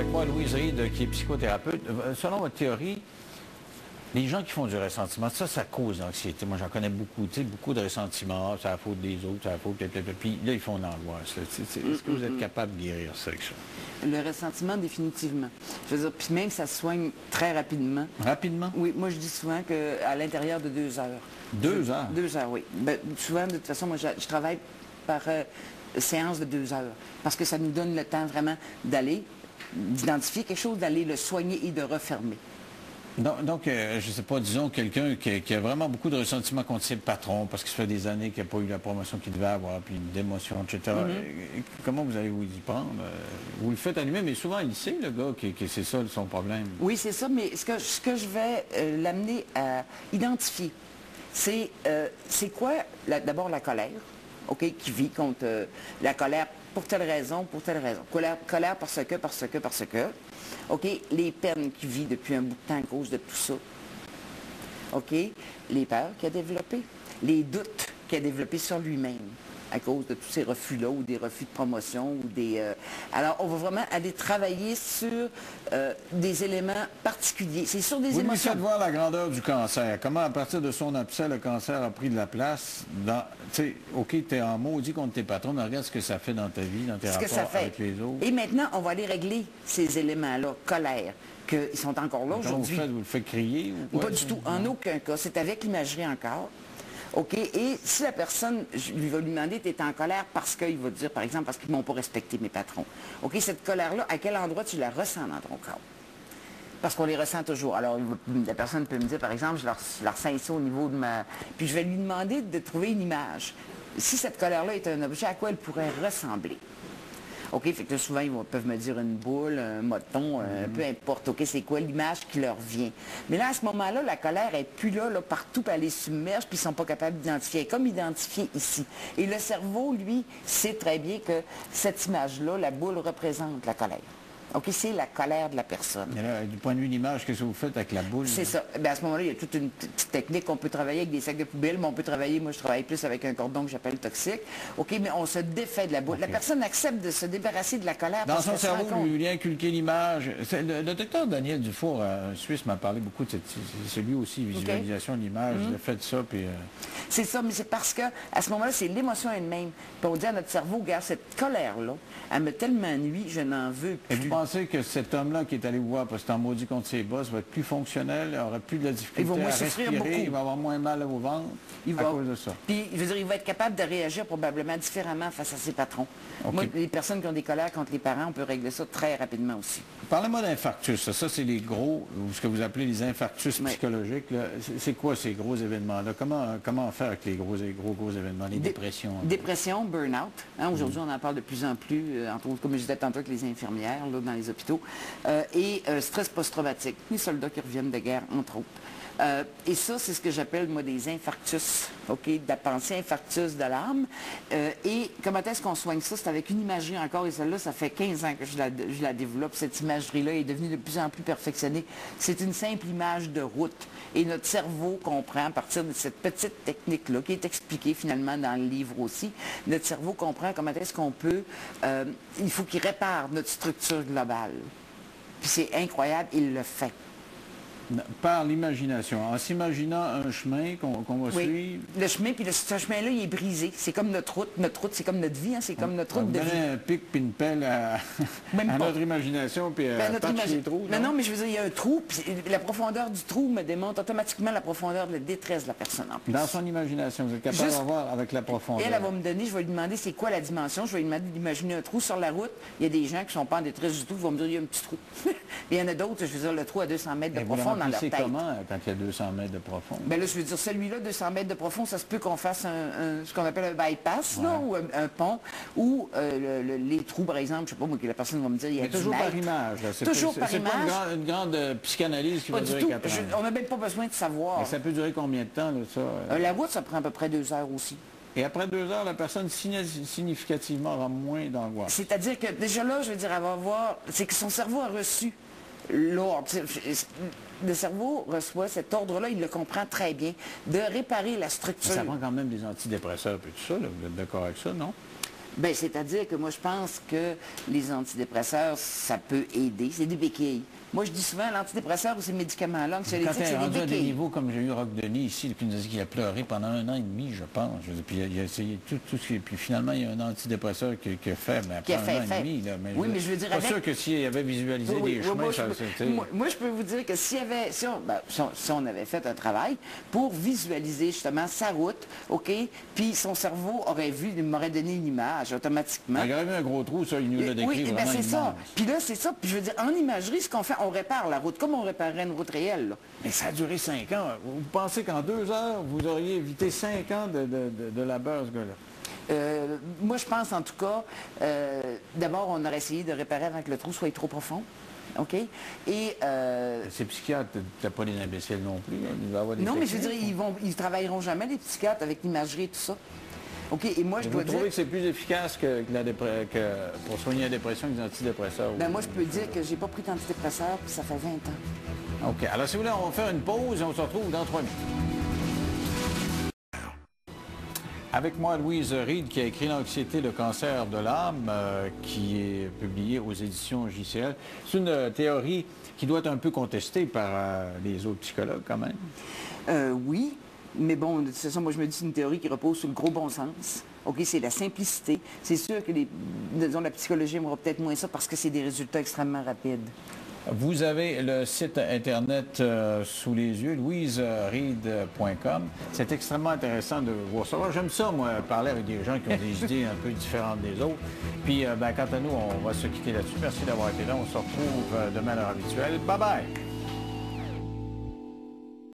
avec moi Louise Reed, qui est psychothérapeute. Selon votre théorie, les gens qui font du ressentiment, ça cause l'anxiété. Moi, j'en connais beaucoup, tu sais, beaucoup de ressentiments. C'est la faute des autres, c'est la faute... Puis là, ils font l'angoisse. Est-ce que vous êtes capable de guérir ça avec ça? Le ressentiment, définitivement. Je veux dire, puis même, ça se soigne très rapidement. Rapidement? Oui, moi, je dis souvent qu'à l'intérieur de 2 heures. 2 heures? 2 heures, oui. Ben, souvent, de toute façon, moi, je travaille par séance de 2 heures. Parce que ça nous donne le temps vraiment d'identifier quelque chose, d'aller le soigner et de refermer. Donc, je ne sais pas, disons, quelqu'un qui a vraiment beaucoup de ressentiments contre ses patrons parce que ça fait des années qu'il n'a pas eu la promotion qu'il devait avoir, puis d'émotions, etc. Comment vous allez vous y prendre? Vous le faites animer, mais souvent, il sait, le gars, que c'est ça son problème. Oui, c'est ça, mais ce que je vais l'amener à identifier, c'est quoi, d'abord, la colère, OK, qui vit contre la colère pour telle raison, pour telle raison. Colère parce que. OK, les peines qu'il vit depuis un bout de temps à cause de tout ça. OK, les peurs qu'il a développées, les doutes qu'il a développés sur lui-même à cause de tous ces refus-là ou des refus de promotion ou des... Alors, on va vraiment aller travailler sur des éléments particuliers. C'est sur des émotions. Vous lui faites voir la grandeur du cancer. Comment, à partir de son abcès, le cancer a pris de la place dans... Tu sais, OK, tu es en maudit contre tes patrons, mais regarde ce que ça fait dans ta vie, dans tes rapports avec les autres. Et maintenant, on va aller régler ces éléments-là, colère, qu'ils sont encore là aujourd'hui. Vous le faites crier ou quoi? Pas du tout, en aucun cas. C'est avec l'imagerie encore. OK? Et si la personne, je lui vais lui demander, tu es en colère parce qu'il va dire, par exemple, parce qu'ils ne m'ont pas respecté mes patrons. OK? Cette colère-là, à quel endroit tu la ressens dans ton corps? Parce qu'on les ressent toujours. Alors, la personne peut me dire, par exemple, je la ressens ici au niveau de ma... Puis je vais lui demander de trouver une image. Si cette colère-là est un objet, à quoi elle pourrait ressembler? OK, fait que souvent, ils peuvent me dire une boule, un moton, peu importe. OK, c'est quoi l'image qui leur vient? Mais là, à ce moment-là, la colère n'est plus là, partout, puis elle les submerge, puis ils ne sont pas capables d'identifier. Comme identifier ici. Et le cerveau, lui, sait très bien que cette image-là, la boule, représente la colère. OK, c'est la colère de la personne. Mais là, du point de vue d'image, qu'est-ce que vous faites avec la boule? C'est ça. Bien, à ce moment-là, il y a toute une petite technique. On peut travailler avec des sacs de poubelle, mais on peut travailler, moi je travaille plus avec un cordon que j'appelle toxique. OK, mais on se défait de la boule. Okay. La personne accepte de se débarrasser de la colère. Dans son cerveau, vous lui inculquez l'image. Le docteur Daniel Dufour, un Suisse, m'a parlé beaucoup de c'est lui aussi, visualisation de l'image. Il a fait ça, puis... C'est ça, mais c'est parce que à ce moment-là, c'est l'émotion elle-même. Puis on dit à notre cerveau, regarde, cette colère-là, elle me tellement nuit, je n'en veux plus. Et vous pensez que cet homme-là qui est allé vous voir parce que c'est en maudit contre ses boss va être plus fonctionnel, aura plus de la difficulté à respirer, il va avoir moins mal au ventre à cause de ça? Puis, je veux dire, il va être capable de réagir probablement différemment face à ses patrons. Okay. Moi, les personnes qui ont des colères contre les parents, on peut régler ça très rapidement aussi. Parlez-moi d'infarctus. Ça, c'est les gros, ce que vous appelez les infarctus psychologiques. C'est quoi ces gros événements-là? Comment faire avec les gros événements, les dépressions? Dépression, burn-out. Hein, aujourd'hui, on en parle de plus en plus, entre autres, comme je disais tantôt avec les infirmières là, dans les hôpitaux. Et stress post-traumatique. Les soldats qui reviennent de guerre, entre autres. Et ça, c'est ce que j'appelle, moi, des infarctus, OK, de la pensée, infarctus de l'âme. Et comment est-ce qu'on soigne ça? C'est avec une imagerie encore, et celle-là, ça fait 15 ans que je la développe. Cette imagerie-là est devenue de plus en plus perfectionnée. C'est une simple image de route. Et notre cerveau comprend, à partir de cette petite technique-là, qui est expliquée finalement dans le livre aussi, notre cerveau comprend comment est-ce qu'on peut... il faut qu'il répare notre structure globale. Puis c'est incroyable, il le fait. Par l'imagination, en s'imaginant un chemin qu'on va suivre. Le chemin, puis ce chemin-là, il est brisé. C'est comme notre route. Notre route, c'est comme notre vie, hein, c'est comme notre route de vie. Un pic puis une pelle à notre imagination, puis à patcher les trous. Non, mais je veux dire, il y a un trou, puis la profondeur du trou me démontre automatiquement la profondeur de la détresse de la personne en plus. Dans son imagination, vous êtes capable de voir avec la profondeur. Elle va me donner, je vais lui demander c'est quoi la dimension, je vais lui demander d'imaginer un trou sur la route. Il y a des gens qui ne sont pas en détresse du tout, ils vont me dire il y a un petit trou. Il y en a d'autres, je veux dire, le trou à 200 mètres de profond dans leur tête. Comment quand il y a 200 mètres de profond? Bien là, je veux dire, celui-là, 200 mètres de profond, ça se peut qu'on fasse ce qu'on appelle un bypass, là, ou un pont, ou les trous, par exemple, je ne sais pas, moi, que la personne va me dire, il y a toujours par image. Toujours par image. C'est pas une grande psychanalyse qui va durer 4 ans. On n'a même pas besoin de savoir. Mais ça peut durer combien de temps, là, ça? La route, ça prend à peu près 2 heures aussi. Et après 2 heures, la personne significativement aura moins d'angoisse. C'est-à-dire que déjà là, je veux dire, elle va voir, c'est que son cerveau a reçu l'ordre. Le cerveau reçoit cet ordre-là, il le comprend très bien, de réparer la structure. Mais ça prend quand même des antidépresseurs et tout ça, là. Vous êtes d'accord avec ça, non? Bien, c'est-à-dire que moi, je pense que les antidépresseurs, ça peut aider. C'est des béquilles. Moi, je dis souvent, l'antidépresseur ou ces médicaments-là, anxiolytiques, Quand c'est est des rendu à des béquilles. niveaux comme j'ai eu Roch Denis ici, qui nous a dit qu'il a pleuré pendant 1 an et demi, je pense. Je veux dire, puis il a essayé tout ce qui... Puis finalement, il y a un antidépresseur qui a fait, mais après un an et demi. Là, Oui, mais je veux dire, pas avec... sûr que s'il avait visualisé Oui, des oui, chemins, moi, ça c'était... moi, je peux vous dire que si on avait fait un travail pour visualiser justement sa route, OK, puis son cerveau aurait vu, il m'aurait donné une image automatiquement. Il aurait vu un gros trou, ça, il nous l'a décrit Oui, vraiment c'est ça. immense. Puis là, c'est ça. Puis je veux dire, en imagerie, ce qu'on fait, on répare la route, comme on réparerait une route réelle, là. Mais ça a duré 5 ans. Vous pensez qu'en 2 heures, vous auriez évité 5 ans de labeur, ce gars-là? Moi, je pense en tout cas, d'abord, on aurait essayé de réparer avant que le trou soit trop profond. OK? Et... Ces psychiatres, t'as pas des imbéciles non plus. Hein? Il va y avoir des non, mais je veux techniques, dire, ils ne travailleront jamais, les psychiatres, avec l'imagerie et tout ça. OK? Et moi, je dois vous dire... trouvez que c'est plus efficace que pour soigner la dépression que des antidépresseurs? Ben, moi, je peux dire que j'ai pas pris d'antidépresseur, puis ça fait 20 ans. OK. Alors, si vous voulez, on va faire une pause et on se retrouve dans 3 minutes. Avec moi, Louise Reed, qui a écrit L'anxiété, le cancer de l'âme, qui est publié aux éditions JCL. C'est une théorie qui doit être un peu contestée par les autres psychologues, quand même. Oui, mais bon, c'est ça, moi, je me dis c'est une théorie qui repose sur le gros bon sens. OK, c'est la simplicité. C'est sûr que disons, la psychologie aimera peut-être moins ça parce que c'est des résultats extrêmement rapides. Vous avez le site Internet sous les yeux, louisereed.com. C'est extrêmement intéressant de vous recevoir. J'aime ça, moi, parler avec des gens qui ont des idées un peu différentes des autres. Puis, quant à nous, on va se quitter là-dessus. Merci d'avoir été là. On se retrouve demain à l'heure habituelle. Bye-bye!